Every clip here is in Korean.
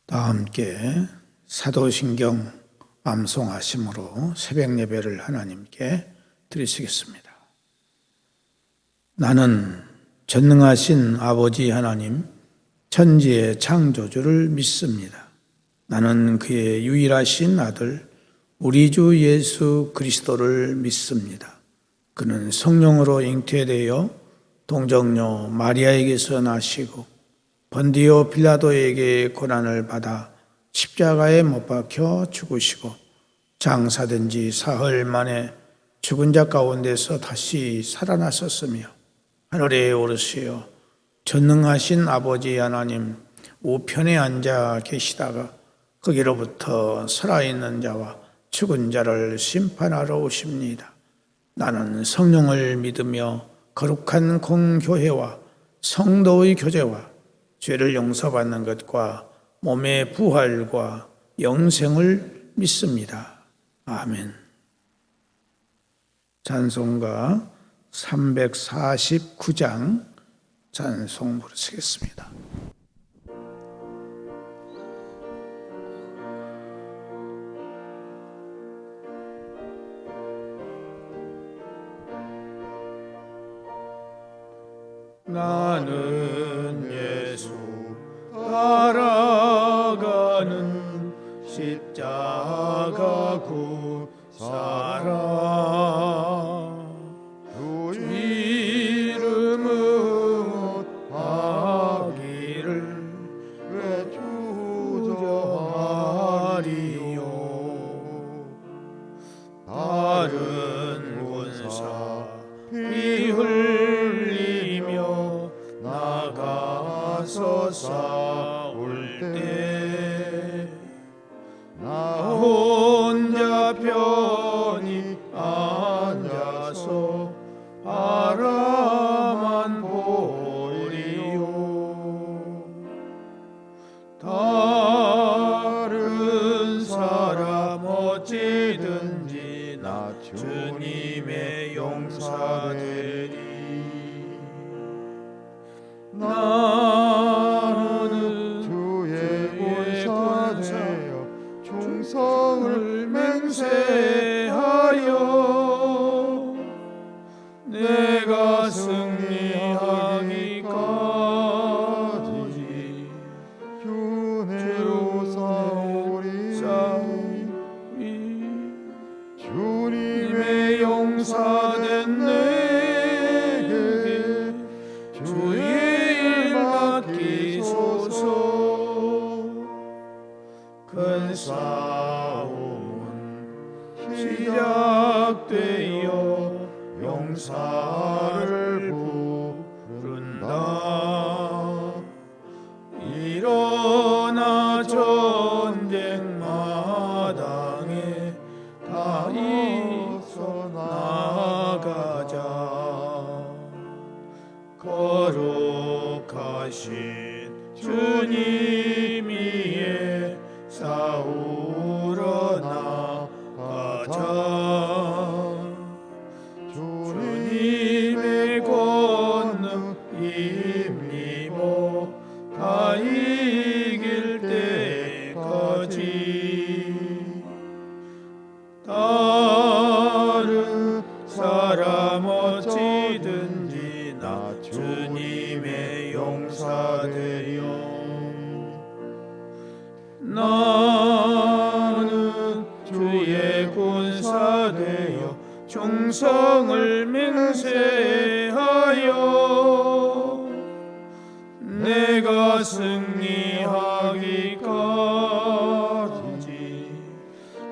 다 함께 사도신경 암송하심으로 새벽 예배를 하나님께 드리시겠습니다. 나는 전능하신 아버지 하나님, 천지의 창조주를 믿습니다. 나는 그의 유일하신 아들, 우리 주 예수 그리스도를 믿습니다. 그는 성령으로 잉태되어 동정녀 마리아에게서 나시고 번디오 빌라도에게 고난을 받아 십자가에 못 박혀 죽으시고 장사된 지 사흘 만에 죽은 자 가운데서 다시 살아나셨으며 하늘에 오르시어 전능하신 아버지 하나님 우편에 앉아 계시다가 거기로부터 살아있는 자와 죽은 자를 심판하러 오십니다. 나는 성령을 믿으며 거룩한 공교회와 성도의 교제와 죄를 용서받는 것과 몸의 부활과 영생을 믿습니다. 아멘. 찬송가 349장 찬송 부르시겠습니다. 나는 예수 따라가는 십자가 구사라. 주 이름은 하기를 왜 주저하리요. 다른 군사 피 흘리며 나가서 싸울 때 나 혼자 편히 앉아서 바라만 보리요. 다른 사람 어찌든지 나 주님의 용사되리. 나는 주의 본사 되어 충성을 맹세하여 내가 승리하기까지 주내로 싸우리. 주님의 용사된 내게 주의 맡기소서. 큰 싸움은 시작되어 용사를 부른다. 일어나 전쟁 마당에 다 있어 나가자. 거룩하신 주님 위에 싸우러 나가자. 주님의 권능 힘입어 다 이길 때까지. 다른 사람 어찌든지 나 주님의 용사되어 나는 주의 군사되어 충성을 맹세하여 내가 승리하기까지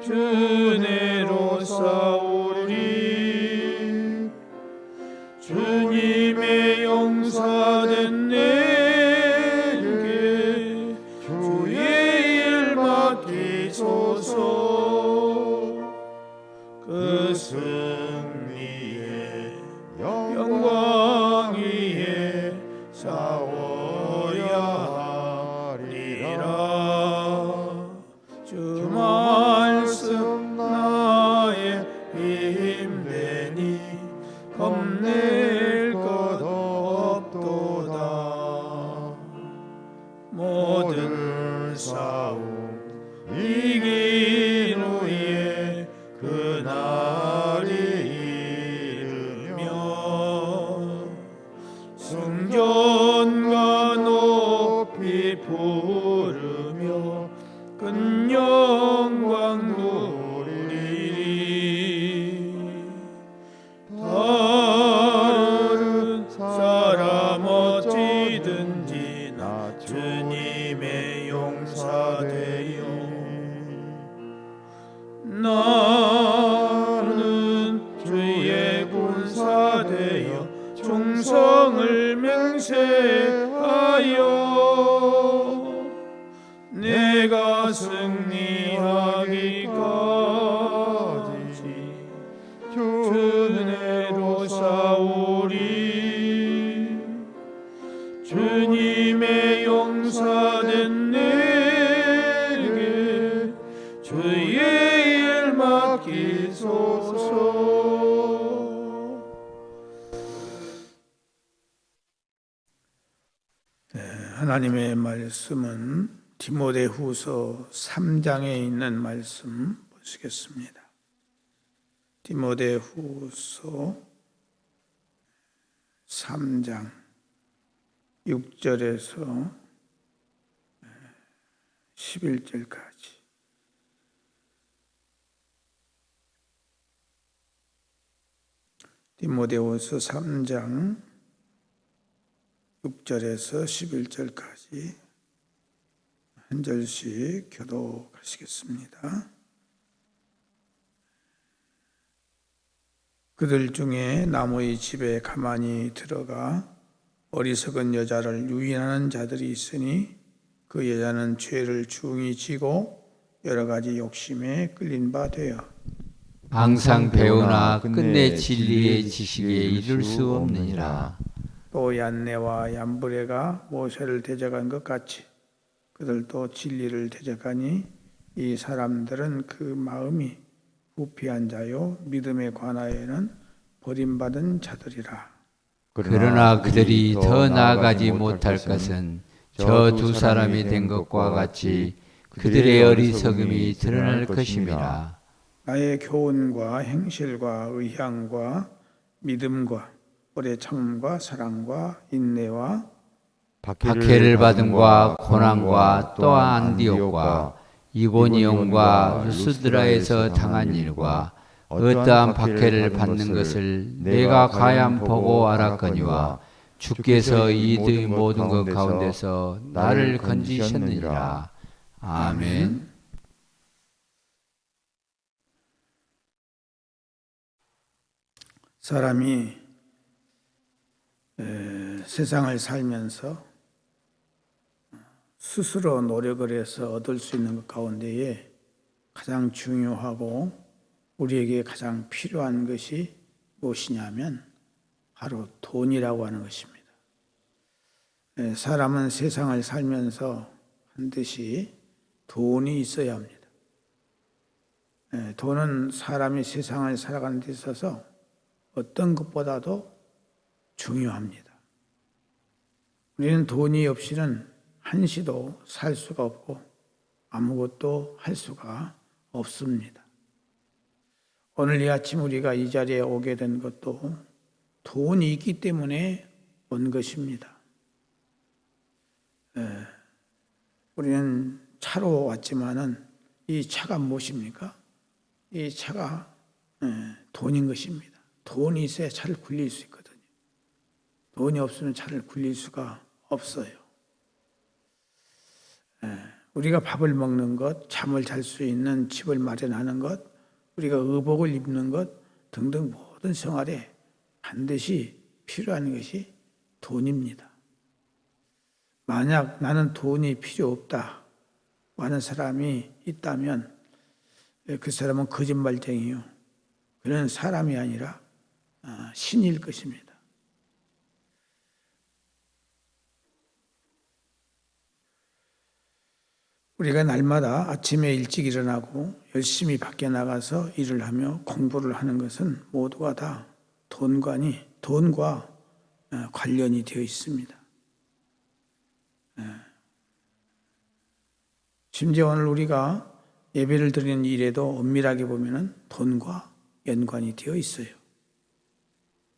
주내로 싸우리. 주님의 용사된 내게 주의 일 맡기소서. 그 승리의 영광 위에 싸워야 하리라. 주 말씀 나의 힘되니 겁낼 것 없도다. 모든 싸움 나는 주의 군사되어 충성을 맹세하여 내가 승리하기까지 주내로 싸우리. 주님의 용사된 내게 주의 일 맡기소서. 하나님의 말씀은 디모데후서 3장에 있는 말씀 보시겠습니다. 디모데후서 3장 6절에서 11절까지. 디모데후서 3장 6절에서 11절까지 한 절씩 교독하시겠습니다. 그들 중에 나무의 집에 가만히 들어가 어리석은 여자를 유인하는 자들이 있으니 그 여자는 죄를 중히 지고 여러 가지 욕심에 끌린 바 되어 항상 배우나 끝내 진리의 지식에 이를 수 없느니라. 또 얀네와 얀브레가 모세를 대적한 것 같이 그들도 진리를 대적하니 이 사람들은 그 마음이 부패한 자요 믿음에 관하여는 버림받은 자들이라. 그러나 그들이 더 나아가지 못할 것은 저 두 사람이 된 것과 같이 그들의 어리석음이 드러날 것임이라. 나의 교훈과 행실과 의향과 믿음과 오래 참음과 사랑과 인내와 박해를 받음과 고난과 또한 안디옥과 이고니온과 루스드라에서 당한 일과 어떠한 박해를 받는 것을 내가 가ям 보고 알았거니와 주께서 이들 모든 것 가운데서 나를 건지셨느니라. 아멘. 사람이 세상을 살면서 스스로 노력을 해서 얻을 수 있는 것 가운데에 가장 중요하고 우리에게 가장 필요한 것이 무엇이냐면 바로 돈이라고 하는 것입니다. 사람은 세상을 살면서 반드시 돈이 있어야 합니다. 돈은 사람이 세상을 살아가는 데 있어서 어떤 것보다도 중요합니다. 우리는 돈이 없이는 한시도 살 수가 없고 아무것도 할 수가 없습니다. 오늘 이 아침 우리가 이 자리에 오게 된 것도 돈이 있기 때문에 온 것입니다. 우리는 차로 왔지만은 이 차가 무엇입니까? 이 차가 돈인 것입니다. 돈이 있어야 차를 굴릴 수 있거든요. 돈이 없으면 차를 굴릴 수가 없어요. 우리가 밥을 먹는 것, 잠을 잘 수 있는 집을 마련하는 것, 우리가 의복을 입는 것 등등 모든 생활에 반드시 필요한 것이 돈입니다. 만약 나는 돈이 필요 없다 하는 사람이 있다면 그 사람은 거짓말쟁이요. 그는 사람이 아니라 신일 것입니다. 우리가 날마다 아침에 일찍 일어나고 열심히 밖에 나가서 일을 하며 공부를 하는 것은 모두가 다 돈과 관련이 되어 있습니다. 심지어 오늘 우리가 예배를 드리는 일에도 엄밀하게 보면 돈과 연관이 되어 있어요.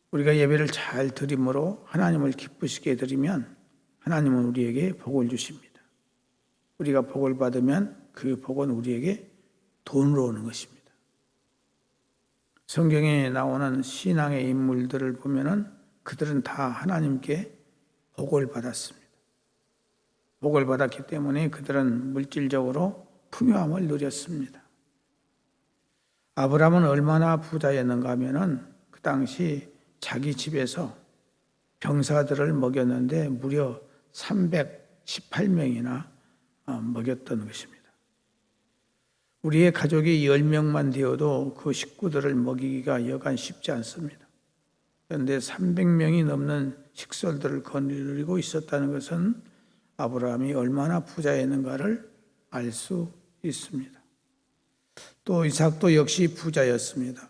우리가 예배를 잘 드림으로 하나님을 기쁘시게 드리면 하나님은 우리에게 복을 주십니다. 우리가 복을 받으면 그 복은 우리에게 돈으로 오는 것입니다. 성경에 나오는 신앙의 인물들을 보면은 그들은 다 하나님께 복을 받았습니다. 복을 받았기 때문에 그들은 물질적으로 풍요함을 누렸습니다. 아브라함은 얼마나 부자였는가 하면은 그 당시 자기 집에서 병사들을 먹였는데 무려 318명이나 먹였던 것입니다. 우리의 가족이 10명만 되어도 그 식구들을 먹이기가 여간 쉽지 않습니다. 그런데 300명이 넘는 식솔들을 거느리고 있었다는 것은 아브라함이 얼마나 부자였는가를 알 수 있습니다. 또 이삭도 역시 부자였습니다.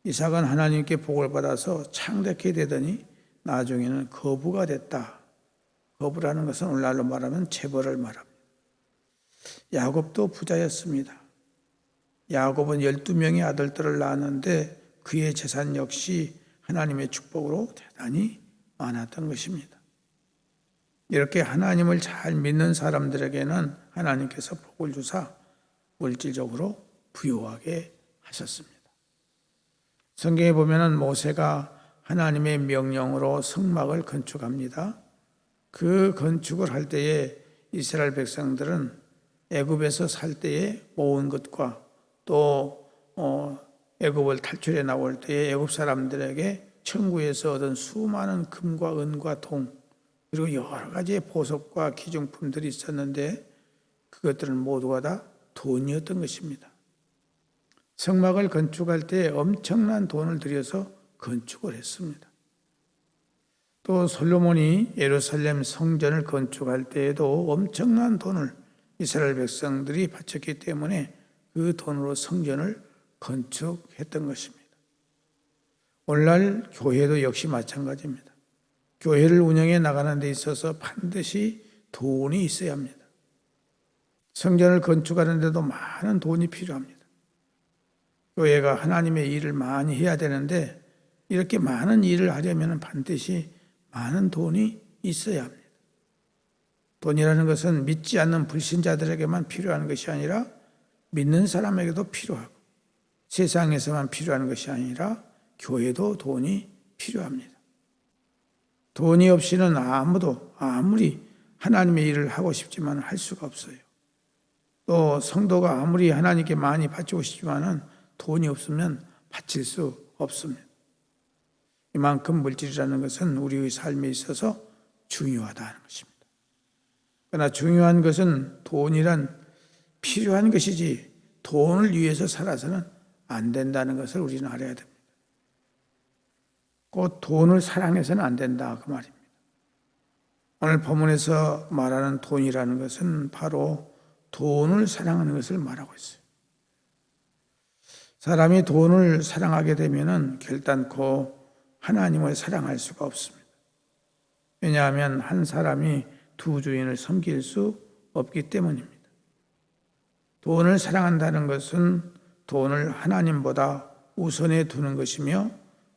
이삭은 하나님께 복을 받아서 창대케 되더니 나중에는 거부가 됐다. 거부라는 것은 오늘날로 말하면 재벌을 말합니다. 야곱도 부자였습니다. 야곱은 12명의 아들들을 낳았는데 그의 재산 역시 하나님의 축복으로 대단히 많았던 것입니다. 이렇게 하나님을 잘 믿는 사람들에게는 하나님께서 복을 주사 물질적으로 부유하게 하셨습니다. 성경에 보면은 모세가 하나님의 명령으로 성막을 건축합니다. 그 건축을 할 때에 이스라엘 백성들은 애굽에서 살 때에 모은 것과 또 애굽을 탈출해 나올 때에 애굽 사람들에게 천국에서 얻은 수많은 금과 은과 동 그리고 여러 가지의 보석과 기중품들이 있었는데 그것들은 모두가 다 돈이었던 것입니다. 성막을 건축할 때 엄청난 돈을 들여서 건축을 했습니다. 또 솔로몬이 예루살렘 성전을 건축할 때에도 엄청난 돈을 이스라엘 백성들이 바쳤기 때문에 그 돈으로 성전을 건축했던 것입니다. 오늘날 교회도 역시 마찬가지입니다. 교회를 운영해 나가는 데 있어서 반드시 돈이 있어야 합니다. 성전을 건축하는 데도 많은 돈이 필요합니다. 교회가 하나님의 일을 많이 해야 되는데 이렇게 많은 일을 하려면 반드시 많은 돈이 있어야 합니다. 돈이라는 것은 믿지 않는 불신자들에게만 필요한 것이 아니라 믿는 사람에게도 필요하고 세상에서만 필요한 것이 아니라 교회도 돈이 필요합니다. 돈이 없이는 아무도 아무리 하나님의 일을 하고 싶지만 할 수가 없어요. 또 성도가 아무리 하나님께 많이 바치고 싶지만은 돈이 없으면 바칠 수 없습니다. 이만큼 물질이라는 것은 우리의 삶에 있어서 중요하다는 것입니다. 그러나 중요한 것은 돈이란 필요한 것이지 돈을 위해서 살아서는 안 된다는 것을 우리는 알아야 됩니다. 꼭 돈을 사랑해서는 안 된다 그 말입니다. 오늘 본문에서 말하는 돈이라는 것은 바로 돈을 사랑하는 것을 말하고 있어요. 사람이 돈을 사랑하게 되면은 결단코 하나님을 사랑할 수가 없습니다. 왜냐하면 한 사람이 두 주인을 섬길 수 없기 때문입니다. 돈을 사랑한다는 것은 돈을 하나님보다 우선에 두는 것이며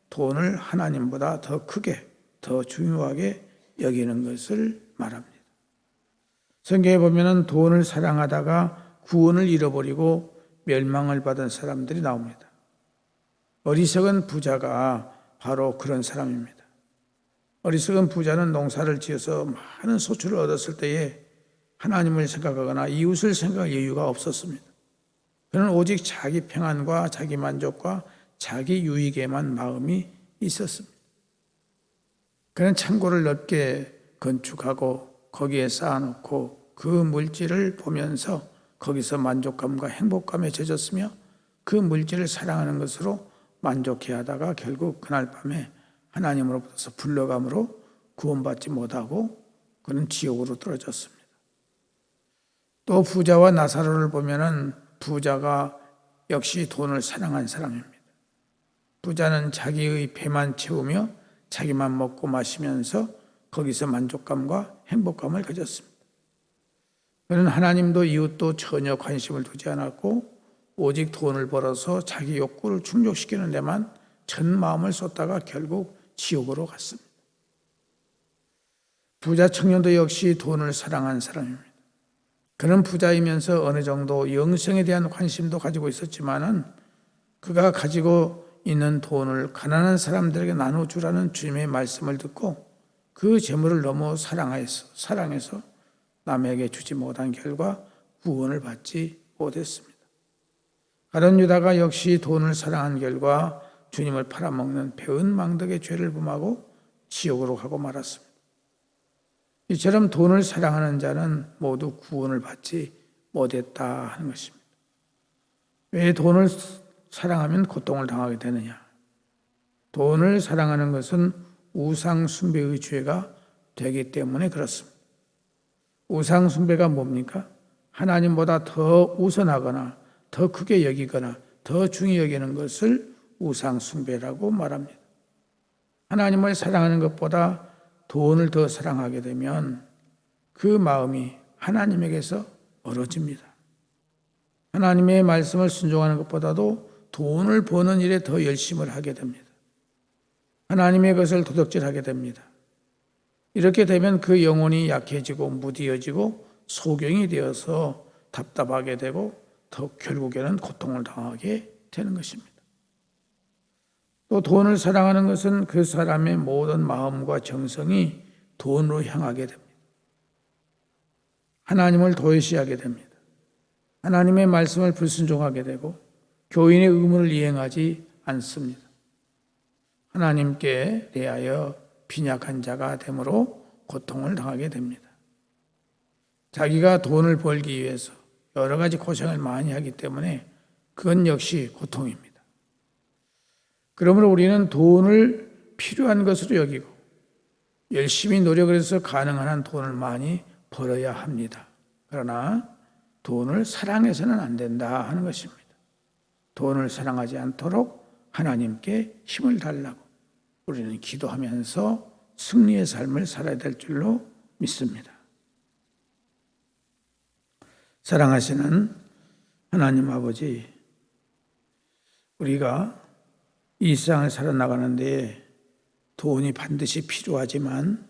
돈을 하나님보다 더 크게, 더 중요하게 여기는 것을 말합니다. 성경에 보면은 돈을 사랑하다가 구원을 잃어버리고 멸망을 받은 사람들이 나옵니다. 어리석은 부자가 바로 그런 사람입니다. 어리석은 부자는 농사를 지어서 많은 소출을 얻었을 때에 하나님을 생각하거나 이웃을 생각할 여유가 없었습니다. 그는 오직 자기 평안과 자기 만족과 자기 유익에만 마음이 있었습니다. 그는 창고를 넓게 건축하고 거기에 쌓아놓고 그 물질을 보면서 거기서 만족감과 행복감에 젖었으며 그 물질을 사랑하는 것으로 만족해 하다가 결국 그날 밤에 하나님으로부터 불러감으로 구원받지 못하고 그는 지옥으로 떨어졌습니다. 또 부자와 나사로를 보면은 부자가 역시 돈을 사랑한 사람입니다. 부자는 자기의 배만 채우며 자기만 먹고 마시면서 거기서 만족감과 행복감을 가졌습니다. 그는 하나님도 이웃도 전혀 관심을 두지 않았고 오직 돈을 벌어서 자기 욕구를 충족시키는 데만 전 마음을 쏟다가 결국 지옥으로 갔습니다. 부자 청년도 역시 돈을 사랑한 사람입니다. 그는 부자이면서 어느 정도 영성에 대한 관심도 가지고 있었지만은 그가 가지고 있는 돈을 가난한 사람들에게 나눠주라는 주님의 말씀을 듣고 그 재물을 너무 사랑해서 남에게 주지 못한 결과 구원을 받지 못했습니다. 가룟 유다가 역시 돈을 사랑한 결과 주님을 팔아먹는 배은망덕의 죄를 범하고 지옥으로 가고 말았습니다. 이처럼 돈을 사랑하는 자는 모두 구원을 받지 못했다 하는 것입니다. 왜 돈을 사랑하면 고통을 당하게 되느냐? 돈을 사랑하는 것은 우상 숭배의 죄가 되기 때문에 그렇습니다. 우상 숭배가 뭡니까? 하나님보다 더 우선하거나 더 크게 여기거나 더 중히 여기는 것을 우상 숭배라고 말합니다. 하나님을 사랑하는 것보다 돈을 더 사랑하게 되면 그 마음이 하나님에게서 멀어집니다. 하나님의 말씀을 순종하는 것보다도 돈을 버는 일에 더 열심을 하게 됩니다. 하나님의 것을 도둑질하게 됩니다. 이렇게 되면 그 영혼이 약해지고 무디어지고 소경이 되어서 답답하게 되고 더 결국에는 고통을 당하게 되는 것입니다. 또 돈을 사랑하는 것은 그 사람의 모든 마음과 정성이 돈으로 향하게 됩니다. 하나님을 도외시하게 됩니다. 하나님의 말씀을 불순종하게 되고 교인의 의무를 이행하지 않습니다. 하나님께 대하여 빈약한 자가 되므로 고통을 당하게 됩니다. 자기가 돈을 벌기 위해서 여러 가지 고생을 많이 하기 때문에 그건 역시 고통입니다. 그러므로 우리는 돈을 필요한 것으로 여기고 열심히 노력을 해서 가능한 한 돈을 많이 벌어야 합니다. 그러나 돈을 사랑해서는 안 된다 하는 것입니다. 돈을 사랑하지 않도록 하나님께 힘을 달라고 우리는 기도하면서 승리의 삶을 살아야 될 줄로 믿습니다. 사랑하시는 하나님 아버지, 우리가 이 세상을 살아나가는데 돈이 반드시 필요하지만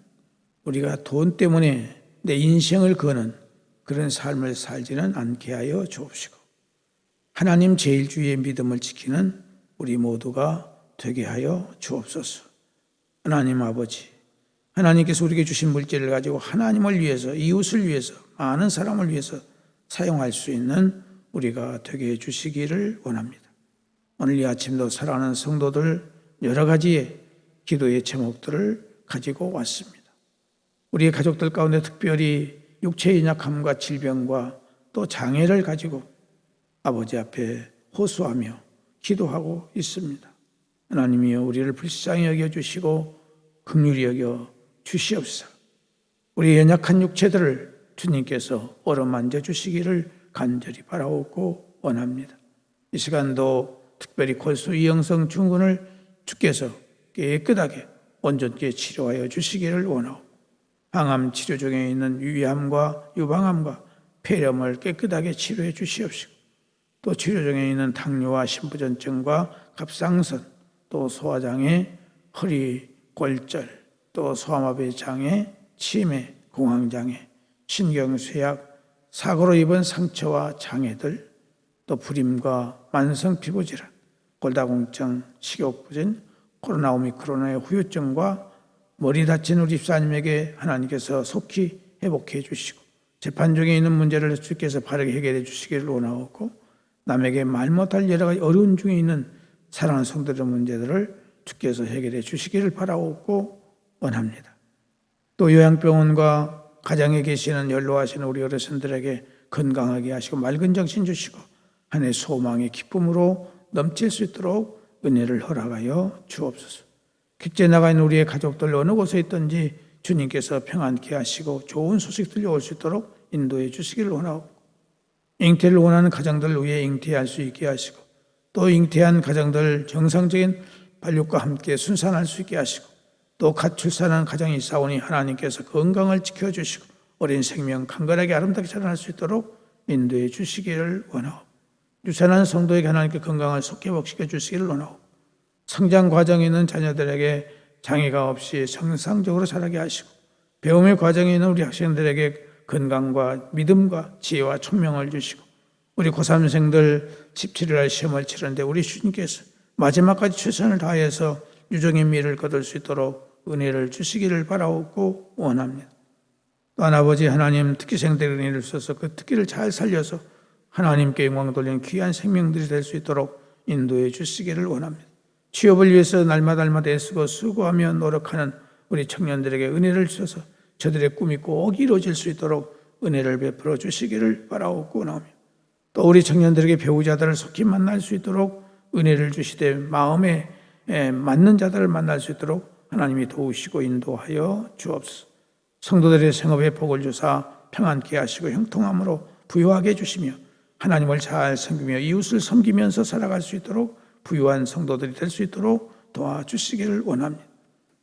우리가 돈 때문에 내 인생을 거는 그런 삶을 살지는 않게 하여 주옵시고 하나님 제일주의의 믿음을 지키는 우리 모두가 되게 하여 주옵소서. 하나님 아버지, 하나님께서 우리에게 주신 물질을 가지고 하나님을 위해서, 이웃을 위해서, 많은 사람을 위해서 사용할 수 있는 우리가 되게 해 주시기를 원합니다. 오늘 이 아침도 사랑하는 성도들 여러 가지의 기도의 제목들을 가지고 왔습니다. 우리의 가족들 가운데 특별히 육체의 약함과 질병과 또 장애를 가지고 아버지 앞에 호소하며 기도하고 있습니다. 하나님이여 우리를 불쌍히 여겨주시고 긍휼히 여겨 주시옵소서. 우리 연약한 육체들을 주님께서 어루만져 주시기를 간절히 바라옵고 원합니다. 이 시간도 특별히 골수 이영성 중군을 주께서 깨끗하게 온전케 치료하여 주시기를 원하고 항암 치료 중에 있는 위암과 유방암과 폐렴을 깨끗하게 치료해 주시옵시고 또 치료 중에 있는 당뇨와 심부전증과 갑상선 또 소화장애, 허리, 골절 또 소아마비 장애, 치매, 공황장애, 신경쇠약, 사고로 입은 상처와 장애들 또 불임과 만성 피부질환, 골다공증, 식욕부진, 코로나 오미크론의 후유증과 머리 다친 우리 집사님에게 하나님께서 속히 회복해 주시고 재판 중에 있는 문제를 주께서 바르게 해결해 주시기를 원하고 남에게 말 못할 여러 가지 어려운 중에 있는 사랑하는 성도들의 문제들을 주께서 해결해 주시기를 바라옵고 원합니다. 또 요양병원과 가정에 계시는 연로하시는 우리 어르신들에게 건강하게 하시고 맑은 정신 주시고 한 해 소망의 기쁨으로 넘칠 수 있도록 은혜를 허락하여 주옵소서. 객지에 나가 있는 우리의 가족들 어느 곳에 있든지 주님께서 평안케 하시고 좋은 소식 들려올 수 있도록 인도해 주시기를 원하고 잉태를 원하는 가정들 위해 잉태할 수 있게 하시고 또 잉태한 가정들 정상적인 발육과 함께 순산할 수 있게 하시고 또 갓 출산한 가정이 있사오니 하나님께서 건강을 지켜주시고 어린 생명 강건하게 아름답게 자라날 수 있도록 인도해 주시기를 원하고 유산한 성도에게 하나님께 건강을 속히 회복시켜 주시기를 원하고 성장 과정에 있는 자녀들에게 장애가 없이 정상적으로 자라게 하시고 배움의 과정에 있는 우리 학생들에게 건강과 믿음과 지혜와 총명을 주시고 우리 고3생들 17일 시험을 치르는데 우리 주님께서 마지막까지 최선을 다해서 유종의 미를 거둘 수 있도록 은혜를 주시기를 바라옵고 원합니다. 또한 아버지 하나님 특기생들을 이루셔서 그 특기를 잘 살려서 하나님께 영광 돌리는 귀한 생명들이 될 수 있도록 인도해 주시기를 원합니다. 취업을 위해서 날마다 애쓰고 수고하며 노력하는 우리 청년들에게 은혜를 주셔서 저들의 꿈이 꼭 이루어질 수 있도록 은혜를 베풀어 주시기를 바라옵고 원합니다. 또 우리 청년들에게 배우자들을 속히 만날 수 있도록 은혜를 주시되 마음에 맞는 자들을 만날 수 있도록 하나님이 도우시고 인도하여 주옵소서. 성도들의 생업에 복을 주사 평안케 하시고 형통함으로 부유하게 해주시며 하나님을 잘 섬기며 이웃을 섬기면서 살아갈 수 있도록 부유한 성도들이 될 수 있도록 도와주시기를 원합니다.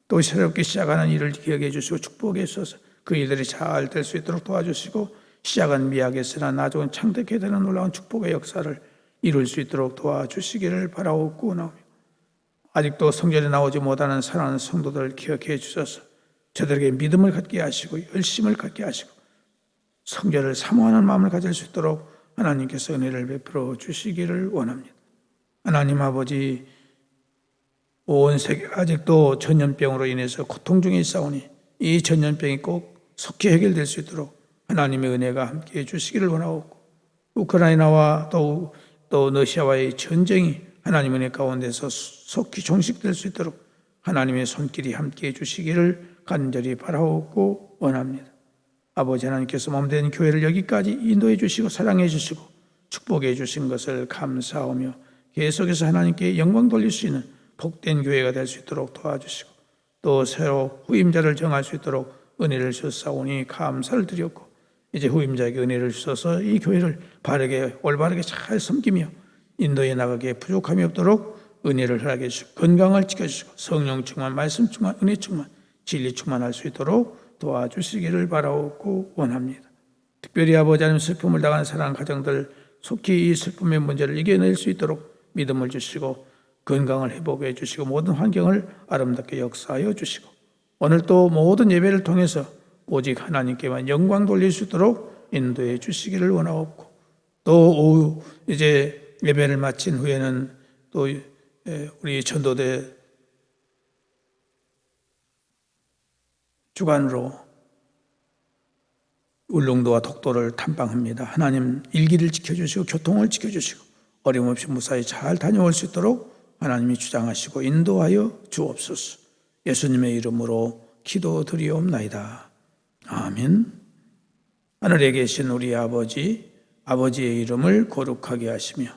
또 새롭게 시작하는 일을 기억해 주시고 축복해 주셔서 그 일들이 잘 될 수 있도록 도와주시고 시작은 미약했으나 나중은 창대케 되는 놀라운 축복의 역사를 이룰 수 있도록 도와주시기를 바라옵고 원합니다. 아직도 성전에 나오지 못하는 사랑하는 성도들을 기억해 주셔서 저들에게 믿음을 갖게 하시고 열심을 갖게 하시고 성전을 사모하는 마음을 가질 수 있도록 하나님께서 은혜를 베풀어 주시기를 원합니다. 하나님 아버지, 온 세계가 아직도 전염병으로 인해서 고통 중에 있사오니 이 전염병이 꼭 속히 해결될 수 있도록 하나님의 은혜가 함께해 주시기를 원하고, 우크라이나와 또 러시아와의 전쟁이 하나님의 은혜 가운데서 속히 종식될 수 있도록 하나님의 손길이 함께해 주시기를 간절히 바라옵고 원합니다. 아버지 하나님께서 몸된 교회를 여기까지 인도해 주시고 사랑해 주시고 축복해 주신 것을 감사하며 계속해서 하나님께 영광 돌릴 수 있는 복된 교회가 될 수 있도록 도와주시고 또 새로 후임자를 정할 수 있도록 은혜를 주사오니 감사를 드렸고, 이제 후임자에게 은혜를 주셔서 이 교회를 바르게 올바르게 잘 섬기며 인도해 나가기에 부족함이 없도록 은혜를 허락해 주시고 건강을 지켜주시고 성령 충만, 말씀 충만, 은혜 충만, 진리 충만할 수 있도록 도와주시기를 바라옵고 원합니다. 특별히 아버지 하나님 슬픔을 당한 사랑하는 가정들 속히 이 슬픔의 문제를 이겨낼 수 있도록 믿음을 주시고 건강을 회복해 주시고 모든 환경을 아름답게 역사하여 주시고 오늘 또 모든 예배를 통해서 오직 하나님께만 영광 돌릴 수 있도록 인도해 주시기를 원하옵고, 또 오후 이제 예배를 마친 후에는 또 우리 전도대 주관으로 울릉도와 독도를 탐방합니다. 하나님 일기를 지켜주시고 교통을 지켜주시고 어림없이 무사히 잘 다녀올 수 있도록 하나님이 주장하시고 인도하여 주옵소서. 예수님의 이름으로 기도드리옵나이다. 아멘. 하늘에 계신 우리 아버지, 아버지의 이름을 거룩하게 하시며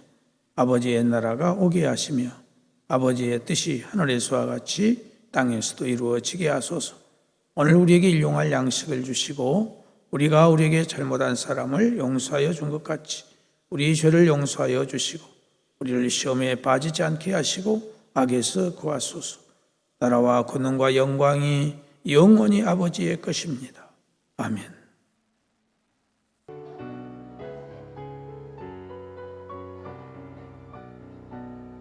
아버지의 나라가 오게 하시며 아버지의 뜻이 하늘에서와 같이 땅에서도 이루어지게 하소서. 오늘 우리에게 일용할 양식을 주시고 우리가 우리에게 잘못한 사람을 용서하여 준 것 같이 우리 죄를 용서하여 주시고 우리를 시험에 빠지지 않게 하시고 악에서 구하소서. 나라와 권능과 영광이 영원히 아버지의 것입니다. 아멘.